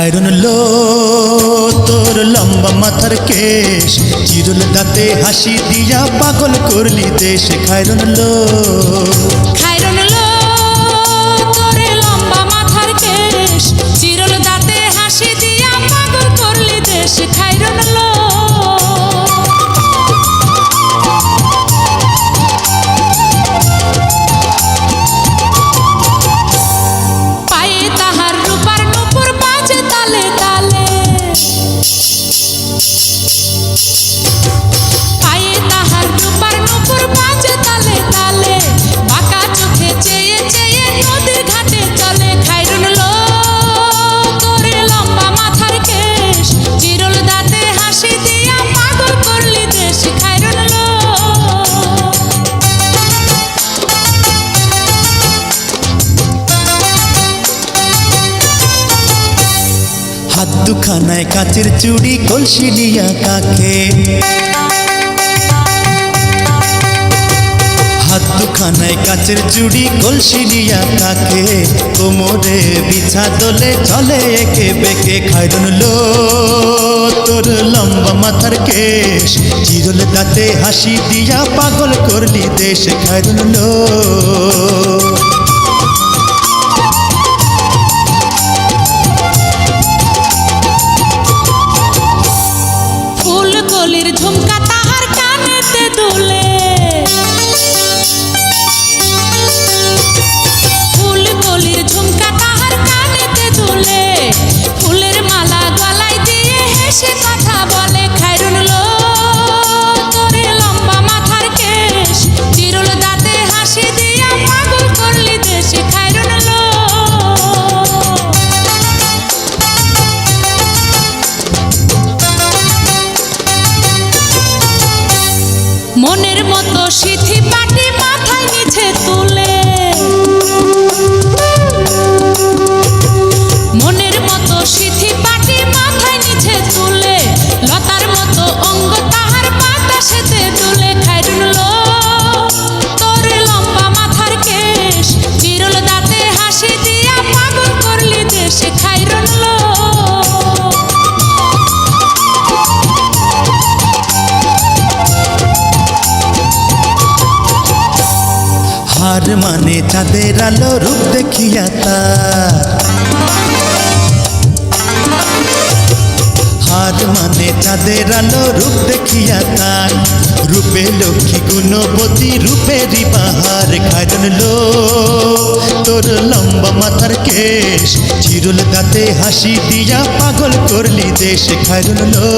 খায়রুন লো তোর লম্বা মাথার কেশ, চিরুল দাঁতে হাসি দিয়া পাগল করলি দেশ। খায়রুন লো খায়রুন লো তোর লম্বা মাথার কেশ, চিরল দাঁতে হাসি দিয়া পাগল করলি দেশ। খায়রুন লো পায়ে তাহার রূপার নূপুর বাজে তালে তালে, পায়ে তাহার রূপার নূপুর বাজে তালে তালে, বাঁকা চোখে চেয়ে চেয়ে নদীর ঘাটে চলে। খায়রুন লো তোর লম্বা মাথার কেশ, চিরল দাঁতে হাসি দিয়া পাগল করলি দেশ। খায়রুন লো হাত দুখানায় কাচের চুড়ি, কলসি নিয়া কাকে। হাত দুখানায় কাচের চুড়ি, কলসি নিয়া কাকে। কোমরে বিছা দোলে চলে একে বেঁকে। খায়রুন লো তোর লম্বা মাথার কেশ, চিরল দাঁতে হাসি দিয়া পাগল করলি দেশ। খায়রুন লো ফুলকলির ঝুমকা তাহার কানেতে দুলে, ফুলকলির ঝুমকা তাহার কানেতে দুলে, ফুলের মালা গলায় দিয়ে হেসে কথা বলে। খায়রুন লো তোর লম্বা মাথার কেশ, চিরল দাঁতে হাসি দিয়া পাগল করলি দেশ। খায়রুন লো মনের মতো সিথি পাটি মাথায় নিচে তুলে, মনের মতো সিথি পাটি মাথায় নিচে তুলে, লতার মতো অঙ্গ তাহার বাতাসেতে দুলে। খায়রুন লো তোর লম্বা মাথার কেশ, চিরল দাঁতে হাসি দিয়া পাগল করলি দেশ। খায়রুন লো হার মানে চাঁদের আলো, রূপ দেখিয়া তার। হার মানে চাঁদের আলো, রূপ দেখিয়া তার। রূপে লক্ষ্মী গুণবতী, রূপেরই বাহার। খায়রুন লো তোর লম্বা মাথার কেশ, চিরুল দাঁতে হাসি দিয়া পাগল করলি দেশ। খায়রুন লো